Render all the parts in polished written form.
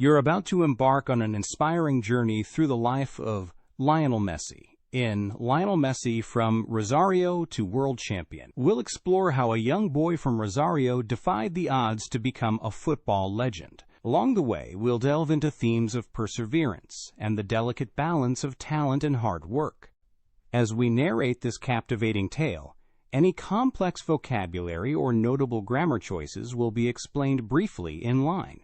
You're about to embark on an inspiring journey through the life of Lionel Messi. In Lionel Messi from Rosario to World Champion, we'll explore how a young boy from Rosario defied the odds to become a football legend. Along the way, we'll delve into themes of perseverance and the delicate balance of talent and hard work. As we narrate this captivating tale, any complex vocabulary or notable grammar choices will be explained briefly in line.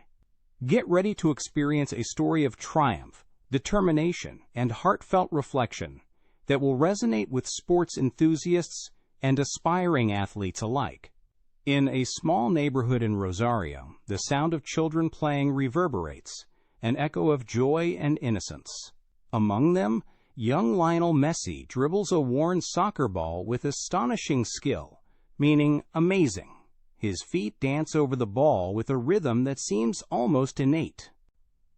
Get ready to experience a story of triumph, determination, and heartfelt reflection that will resonate with sports enthusiasts and aspiring athletes alike. In a small neighborhood in Rosario, the sound of children playing reverberates, an echo of joy and innocence. Among them, young Lionel Messi dribbles a worn soccer ball with astonishing skill, meaning amazing. His feet dance over the ball with a rhythm that seems almost innate.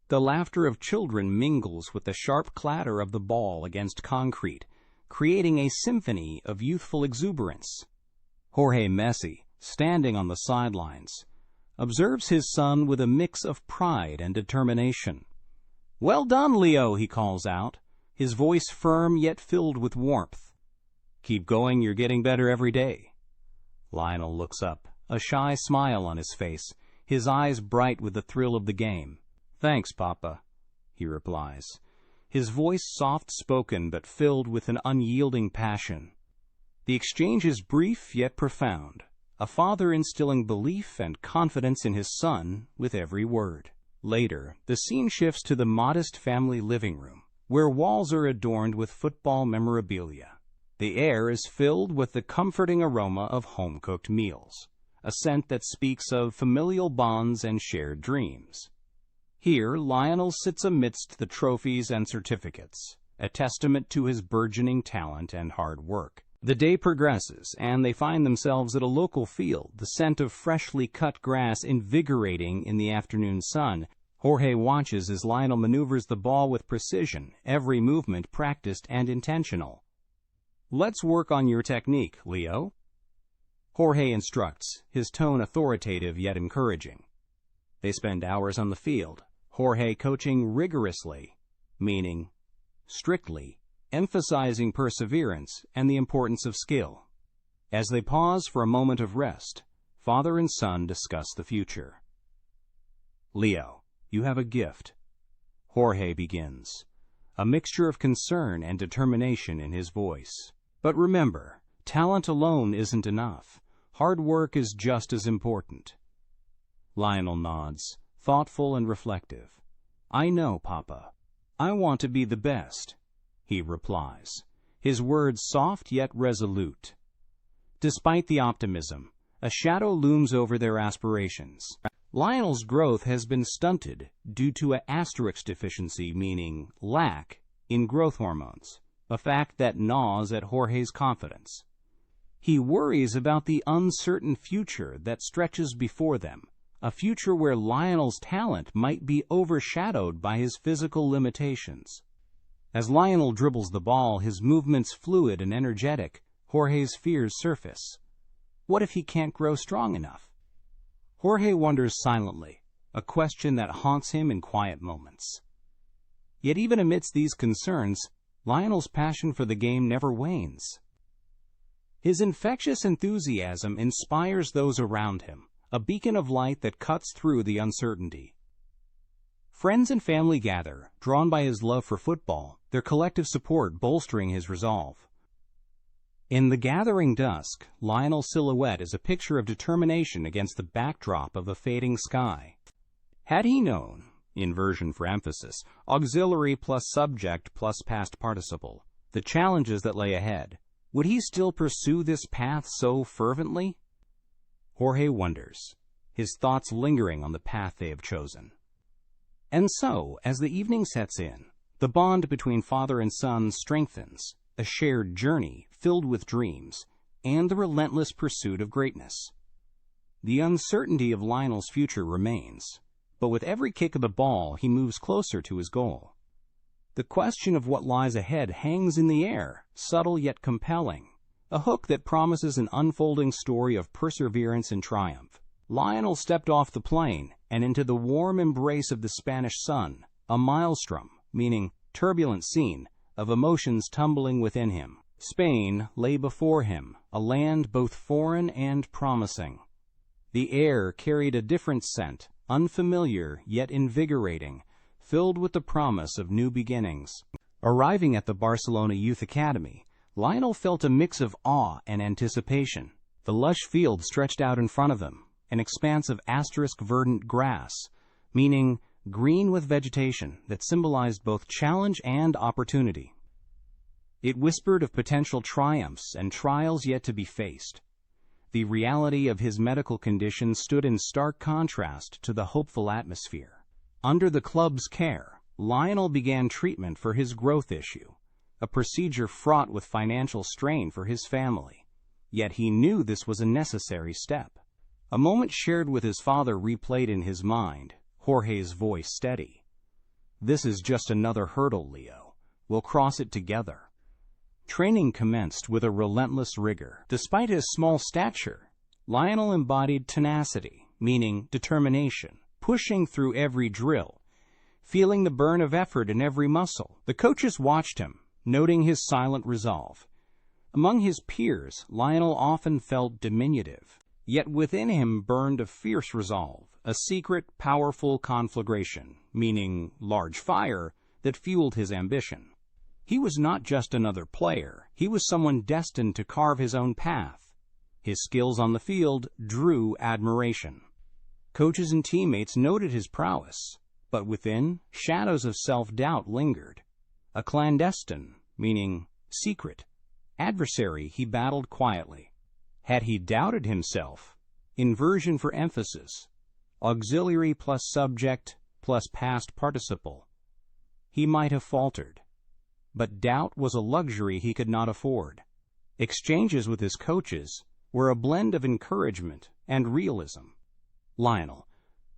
The laughter of children mingles with the sharp clatter of the ball against concrete, creating a symphony of youthful exuberance. Jorge Messi, standing on the sidelines, observes his son with a mix of pride and determination. "Well done, Leo," he calls out, his voice firm yet filled with warmth. "Keep going, you're getting better every day." Lionel looks up, a shy smile on his face, his eyes bright with the thrill of the game. "Thanks, Papa," he replies, his voice soft-spoken but filled with an unyielding passion. The exchange is brief yet profound, a father instilling belief and confidence in his son with every word. Later, the scene shifts to the modest family living room, where walls are adorned with football memorabilia. The air is filled with the comforting aroma of home-cooked meals, a scent that speaks of familial bonds and shared dreams. Here, Lionel sits amidst the trophies and certificates, a testament to his burgeoning talent and hard work. The day progresses, and they find themselves at a local field, the scent of freshly cut grass invigorating in the afternoon sun. Jorge watches as Lionel maneuvers the ball with precision, every movement practiced and intentional. "Let's work on your technique, Leo," Jorge instructs, his tone authoritative yet encouraging. They spend hours on the field, Jorge coaching rigorously, meaning strictly, emphasizing perseverance and the importance of skill. As they pause for a moment of rest, father and son discuss the future. "Leo, you have a gift," Jorge begins, a mixture of concern and determination in his voice. "But remember, talent alone isn't enough. Hard work is just as important." Lionel nods, thoughtful and reflective. "I know, Papa. I want to be the best," he replies, his words soft yet resolute. Despite the optimism, a shadow looms over their aspirations. Lionel's growth has been stunted due to an asterisk deficiency, meaning lack, in growth hormones, a fact that gnaws at Jorge's confidence. He worries about the uncertain future that stretches before them, a future where Lionel's talent might be overshadowed by his physical limitations. As Lionel dribbles the ball, his movements fluid and energetic, Jorge's fears surface. What if he can't grow strong enough? Jorge wonders silently, a question that haunts him in quiet moments. Yet even amidst these concerns, Lionel's passion for the game never wanes. His infectious enthusiasm inspires those around him, a beacon of light that cuts through the uncertainty. Friends and family gather, drawn by his love for football, their collective support bolstering his resolve. In the gathering dusk, Lionel's silhouette is a picture of determination against the backdrop of a fading sky. Had he known, inversion for emphasis, auxiliary plus subject plus past participle, the challenges that lay ahead, would he still pursue this path so fervently? Jorge wonders, his thoughts lingering on the path they have chosen. And so, as the evening sets in, the bond between father and son strengthens, a shared journey filled with dreams and the relentless pursuit of greatness. The uncertainty of Lionel's future remains, but with every kick of the ball he moves closer to his goal. The question of what lies ahead hangs in the air, subtle yet compelling, a hook that promises an unfolding story of perseverance and triumph. Lionel stepped off the plane, and into the warm embrace of the Spanish sun, a maelstrom, meaning turbulent scene, of emotions tumbling within him. Spain lay before him, a land both foreign and promising. The air carried a different scent, unfamiliar yet invigorating, filled with the promise of new beginnings. Arriving at the Barcelona Youth Academy, Lionel felt a mix of awe and anticipation. The lush field stretched out in front of them, an expanse of verdant grass, meaning green with vegetation that symbolized both challenge and opportunity. It whispered of potential triumphs and trials yet to be faced. The reality of his medical condition stood in stark contrast to the hopeful atmosphere. Under the club's care, Lionel began treatment for his growth issue, a procedure fraught with financial strain for his family. Yet he knew this was a necessary step. A moment shared with his father replayed in his mind, Jorge's voice steady. "This is just another hurdle, Leo. We'll cross it together." Training commenced with a relentless rigor. Despite his small stature, Lionel embodied tenacity, meaning determination, pushing through every drill, feeling the burn of effort in every muscle. The coaches watched him, noting his silent resolve. Among his peers, Lionel often felt diminutive, yet within him burned a fierce resolve, a secret, powerful conflagration, meaning large fire, that fueled his ambition. He was not just another player, he was someone destined to carve his own path. His skills on the field drew admiration. Coaches and teammates noted his prowess, but within, shadows of self-doubt lingered. A clandestine, meaning secret, adversary he battled quietly. Had he doubted himself, inversion for emphasis, auxiliary plus subject plus past participle, he might have faltered. But doubt was a luxury he could not afford. Exchanges with his coaches were a blend of encouragement and realism. "Lionel,"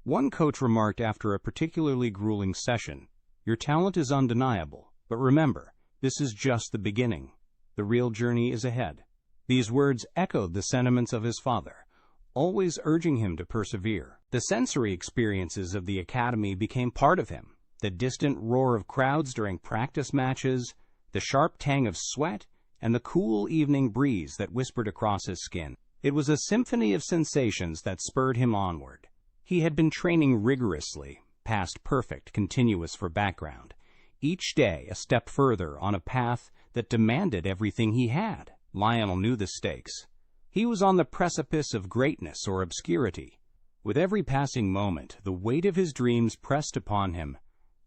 one coach remarked after a particularly grueling session, "your talent is undeniable, but remember, this is just the beginning. The real journey is ahead." These words echoed the sentiments of his father, always urging him to persevere. The sensory experiences of the academy became part of him. The distant roar of crowds during practice matches, the sharp tang of sweat, and the cool evening breeze that whispered across his skin. It was a symphony of sensations that spurred him onward. He had been training rigorously, past perfect, continuous for background, each day a step further on a path that demanded everything he had. Lionel knew the stakes. He was on the precipice of greatness or obscurity. With every passing moment, the weight of his dreams pressed upon him,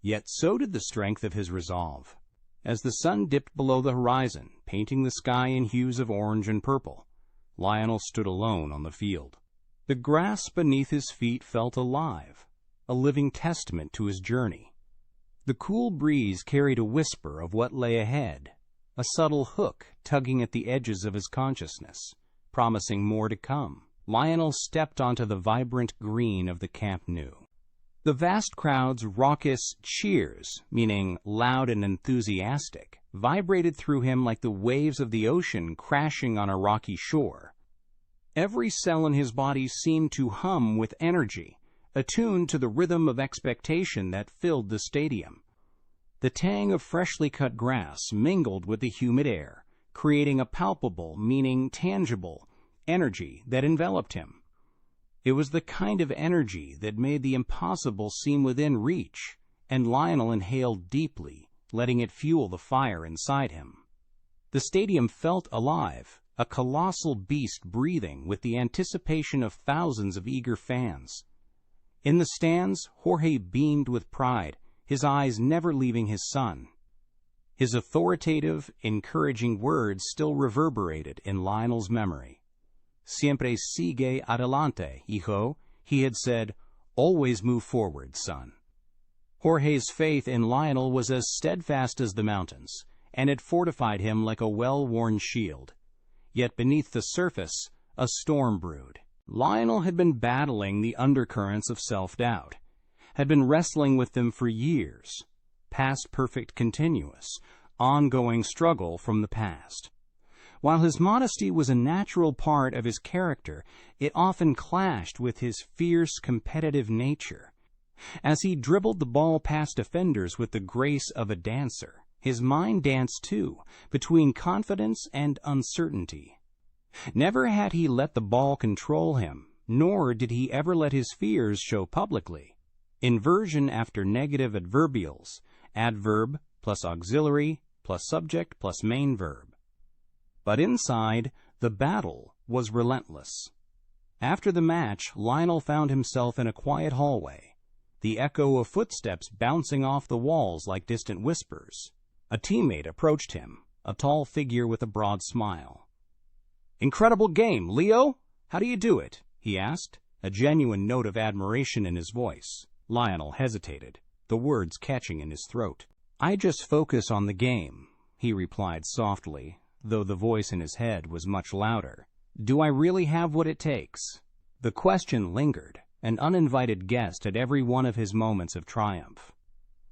yet so did the strength of his resolve. As the sun dipped below the horizon, painting the sky in hues of orange and purple, Lionel stood alone on the field. The grass beneath his feet felt alive, a living testament to his journey. The cool breeze carried a whisper of what lay ahead, a subtle hook tugging at the edges of his consciousness, promising more to come. Lionel stepped onto the vibrant green of the Camp Nou. The vast crowd's raucous cheers, meaning loud and enthusiastic, vibrated through him like the waves of the ocean crashing on a rocky shore. Every cell in his body seemed to hum with energy, attuned to the rhythm of expectation that filled the stadium. The tang of freshly cut grass mingled with the humid air, creating a palpable, meaning tangible, energy that enveloped him. It was the kind of energy that made the impossible seem within reach, and Lionel inhaled deeply, letting it fuel the fire inside him. The stadium felt alive, a colossal beast breathing with the anticipation of thousands of eager fans. In the stands, Jorge beamed with pride, his eyes never leaving his son. His authoritative, encouraging words still reverberated in Lionel's memory. "Siempre sigue adelante, hijo," he had said, "always move forward, son." Jorge's faith in Lionel was as steadfast as the mountains, and it fortified him like a well-worn shield. Yet beneath the surface, a storm brewed. Lionel had been battling the undercurrents of self-doubt, had been wrestling with them for years, past perfect continuous, ongoing struggle from the past. While his modesty was a natural part of his character, it often clashed with his fierce, competitive nature. As he dribbled the ball past defenders with the grace of a dancer, his mind danced too, between confidence and uncertainty. Never had he let the ball control him, nor did he ever let his fears show publicly. Inversion after negative adverbials, adverb plus auxiliary plus subject plus main verb. But inside, the battle was relentless. After the match, Lionel found himself in a quiet hallway, the echo of footsteps bouncing off the walls like distant whispers. A teammate approached him, a tall figure with a broad smile. "Incredible game, Leo! How do you do it?" he asked, a genuine note of admiration in his voice. Lionel hesitated, the words catching in his throat. "I just focus on the game," he replied softly, though the voice in his head was much louder. "Do I really have what it takes?" The question lingered, an uninvited guest at every one of his moments of triumph.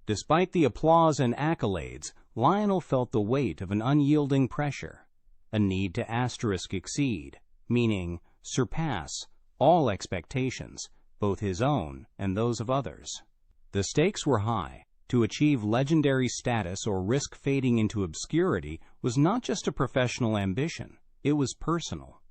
Despite the applause and accolades, Lionel felt the weight of an unyielding pressure, a need to exceed, meaning surpass, all expectations, both his own and those of others. The stakes were high. To achieve legendary status or risk fading into obscurity was not just a professional ambition, it was personal.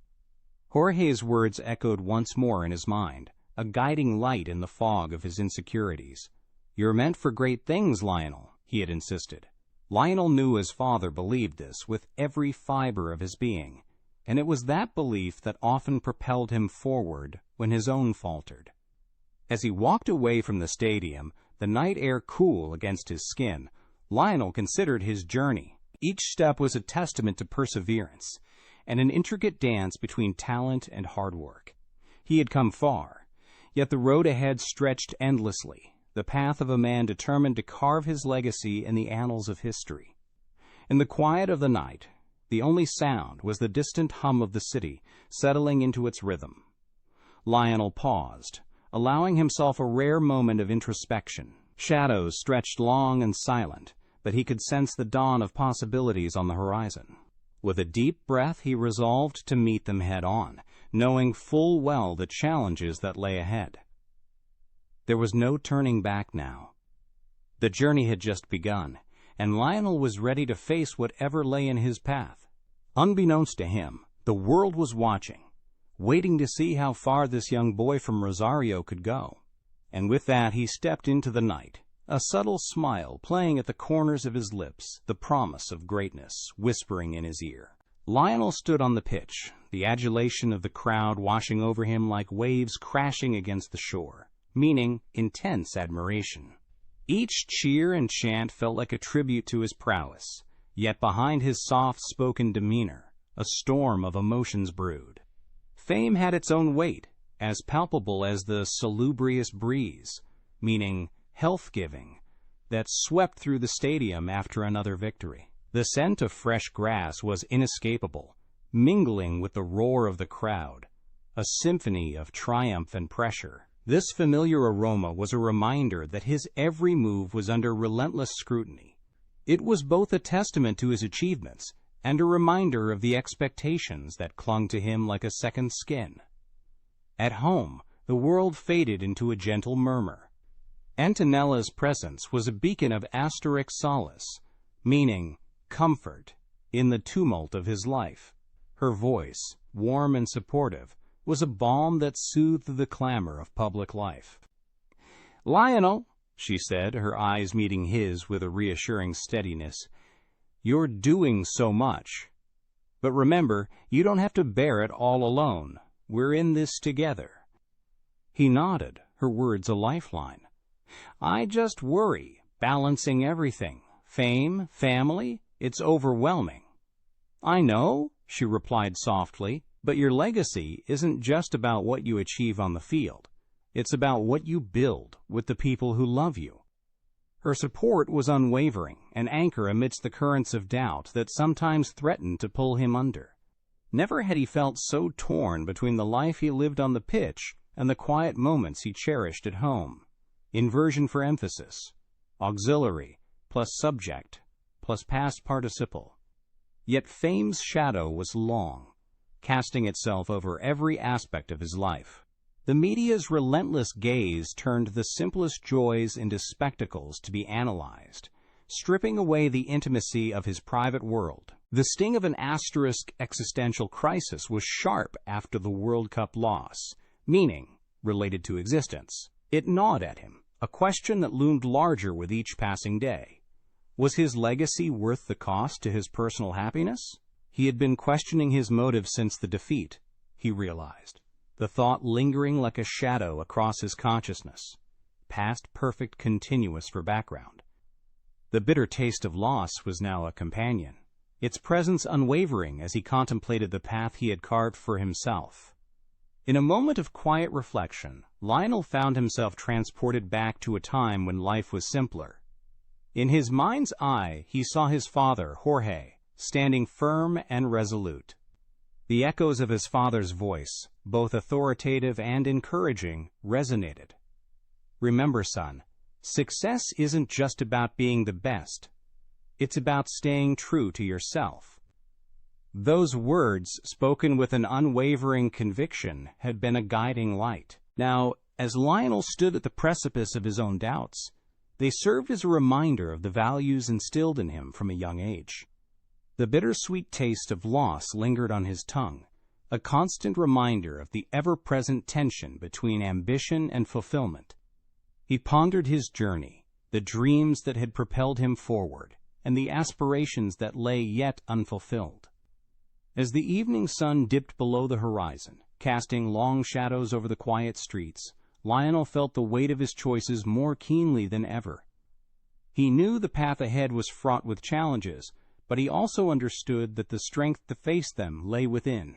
Jorge's words echoed once more in his mind, a guiding light in the fog of his insecurities. "You're meant for great things, Lionel," he had insisted. Lionel knew his father believed this with every fiber of his being, and it was that belief that often propelled him forward when his own faltered. As he walked away from the stadium, the night air cool against his skin, Lionel considered his journey. Each step was a testament to perseverance, and an intricate dance between talent and hard work. He had come far, yet the road ahead stretched endlessly, the path of a man determined to carve his legacy in the annals of history. In the quiet of the night, the only sound was the distant hum of the city settling into its rhythm. Lionel paused, allowing himself a rare moment of introspection. Shadows stretched long and silent, but he could sense the dawn of possibilities on the horizon. With a deep breath, he resolved to meet them head-on, knowing full well the challenges that lay ahead. There was no turning back now. The journey had just begun, and Lionel was ready to face whatever lay in his path. Unbeknownst to him, the world was watching, waiting to see how far this young boy from Rosario could go. And with that, he stepped into the night, a subtle smile playing at the corners of his lips, the promise of greatness whispering in his ear. Lionel stood on the pitch, the adulation of the crowd washing over him like waves crashing against the shore, meaning intense admiration. Each cheer and chant felt like a tribute to his prowess, yet behind his soft-spoken demeanor, a storm of emotions brewed. Fame had its own weight, as palpable as the salubrious breeze, meaning health-giving, that swept through the stadium after another victory. The scent of fresh grass was inescapable, mingling with the roar of the crowd, a symphony of triumph and pressure. This familiar aroma was a reminder that his every move was under relentless scrutiny. It was both a testament to his achievements and a reminder of the expectations that clung to him like a second skin. At home, the world faded into a gentle murmur. Antonella's presence was a beacon of asterisk solace, meaning comfort, in the tumult of his life. Her voice, warm and supportive, was a balm that soothed the clamor of public life. "Lionel," she said, her eyes meeting his with a reassuring steadiness, "you're doing so much. But remember, you don't have to bear it all alone. We're in this together." He nodded, her words a lifeline. "I just worry, balancing everything. Fame, family, it's overwhelming." "I know," she replied softly, "but your legacy isn't just about what you achieve on the field. It's about what you build with the people who love you." Her support was unwavering, an anchor amidst the currents of doubt that sometimes threatened to pull him under. Never had he felt so torn between the life he lived on the pitch and the quiet moments he cherished at home. Inversion for emphasis, auxiliary plus subject plus past participle. Yet fame's shadow was long, casting itself over every aspect of his life. The media's relentless gaze turned the simplest joys into spectacles to be analyzed, stripping away the intimacy of his private world. The sting of an asterisk existential crisis was sharp after the World Cup loss, meaning related to existence. It gnawed at him, a question that loomed larger with each passing day. Was his legacy worth the cost to his personal happiness? He had been questioning his motives since the defeat, he realized, the thought lingering like a shadow across his consciousness, past perfect continuous for background. The bitter taste of loss was now a companion, its presence unwavering as he contemplated the path he had carved for himself. In a moment of quiet reflection, Lionel found himself transported back to a time when life was simpler. In his mind's eye, he saw his father, Jorge, standing firm and resolute. The echoes of his father's voice, both authoritative and encouraging, resonated. Remember, son, success isn't just about being the best. It's about staying true to yourself. Those words, spoken with an unwavering conviction, had been a guiding light. Now, as Lionel stood at the precipice of his own doubts, they served as a reminder of the values instilled in him from a young age. The bittersweet taste of loss lingered on his tongue, a constant reminder of the ever-present tension between ambition and fulfillment. He pondered his journey, the dreams that had propelled him forward, and the aspirations that lay yet unfulfilled. As the evening sun dipped below the horizon, casting long shadows over the quiet streets, Lionel felt the weight of his choices more keenly than ever. He knew the path ahead was fraught with challenges, but he also understood that the strength to face them lay within.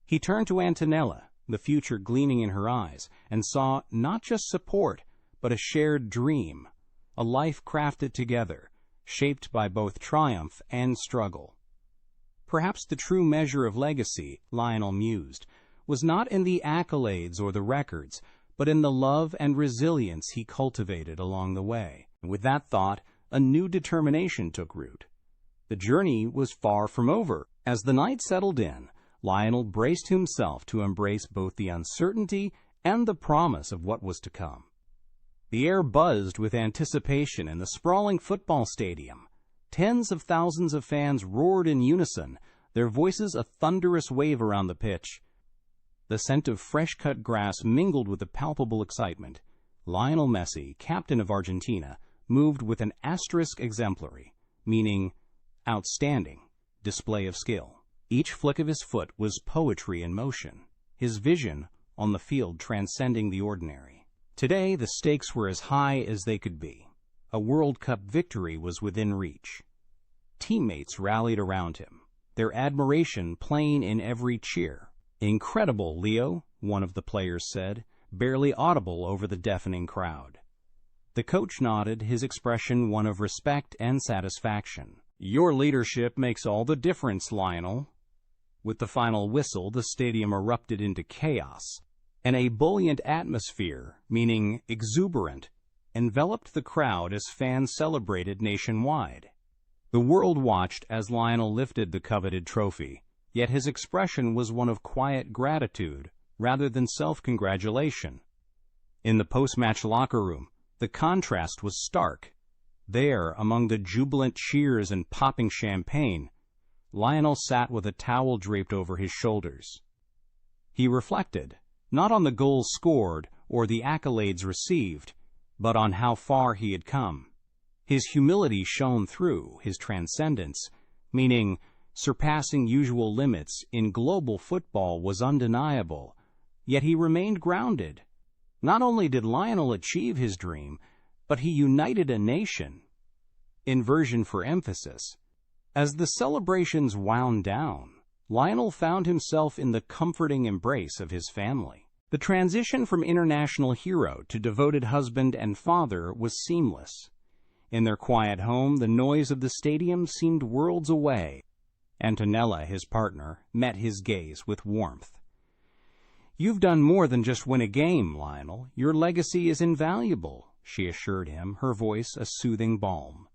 He turned to Antonella, the future gleaming in her eyes, and saw not just support, but a shared dream, a life crafted together, shaped by both triumph and struggle. Perhaps the true measure of legacy, Lionel mused, was not in the accolades or the records, but in the love and resilience he cultivated along the way. With that thought, a new determination took root. The journey was far from over. As the night settled in, Lionel braced himself to embrace both the uncertainty and the promise of what was to come. The air buzzed with anticipation in the sprawling football stadium. Tens of thousands of fans roared in unison, their voices a thunderous wave around the pitch. The scent of fresh-cut grass mingled with the palpable excitement. Lionel Messi, captain of Argentina, moved with an asterisk exemplary, meaning outstanding, display of skill. Each flick of his foot was poetry in motion, his vision on the field transcending the ordinary. Today, the stakes were as high as they could be. A World Cup victory was within reach. Teammates rallied around him, their admiration plain in every cheer. "Incredible, Leo," one of the players said, barely audible over the deafening crowd. The coach nodded, his expression one of respect and satisfaction. "Your leadership makes all the difference, Lionel." With the final whistle, the stadium erupted into chaos. An ebullient atmosphere, meaning exuberant, enveloped the crowd as fans celebrated nationwide. The world watched as Lionel lifted the coveted trophy, yet his expression was one of quiet gratitude rather than self-congratulation. In the post-match locker room, the contrast was stark. There, among the jubilant cheers and popping champagne, Lionel sat with a towel draped over his shoulders. He reflected, not on the goals scored or the accolades received, but on how far he had come. His humility shone through, his transcendence, meaning surpassing usual limits in global football, was undeniable, yet he remained grounded. Not only did Lionel achieve his dream, but he united a nation. Inversion for emphasis. As the celebrations wound down, Lionel found himself in the comforting embrace of his family. The transition from international hero to devoted husband and father was seamless. In their quiet home, the noise of the stadium seemed worlds away. Antonella, his partner, met his gaze with warmth. "You've done more than just win a game, Lionel. Your legacy is invaluable," she assured him, her voice a soothing balm.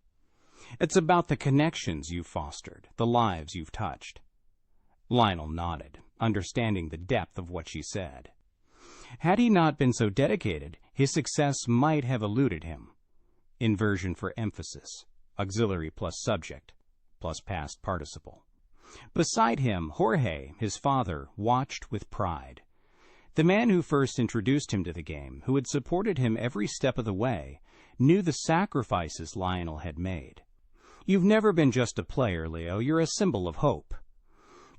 It's about the connections you've fostered, the lives you've touched. Lionel nodded, understanding the depth of what she said. Had he not been so dedicated, his success might have eluded him. Inversion for emphasis, auxiliary plus subject, plus past participle. Beside him, Jorge, his father, watched with pride. The man who first introduced him to the game, who had supported him every step of the way, knew the sacrifices Lionel had made. You've never been just a player, Leo. You're a symbol of hope.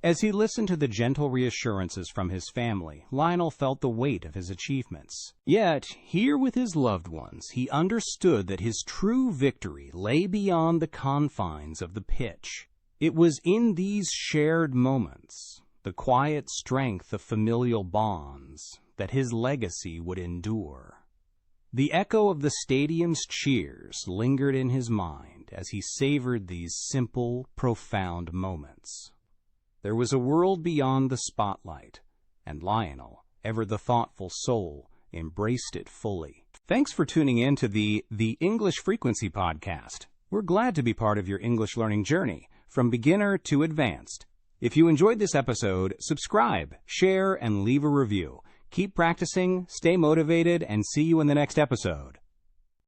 As he listened to the gentle reassurances from his family, Lionel felt the weight of his achievements. Yet, here with his loved ones, he understood that his true victory lay beyond the confines of the pitch. It was in these shared moments, the quiet strength of familial bonds, that his legacy would endure. The echo of the stadium's cheers lingered in his mind as he savored these simple, profound moments. There was a world beyond the spotlight, and Lionel, ever the thoughtful soul, embraced it fully. Thanks for tuning in to the English Frequency Podcast. We're glad to be part of your English learning journey, from beginner to advanced. If you enjoyed this episode, subscribe, share, and leave a review. Keep practicing, stay motivated, and see you in the next episode.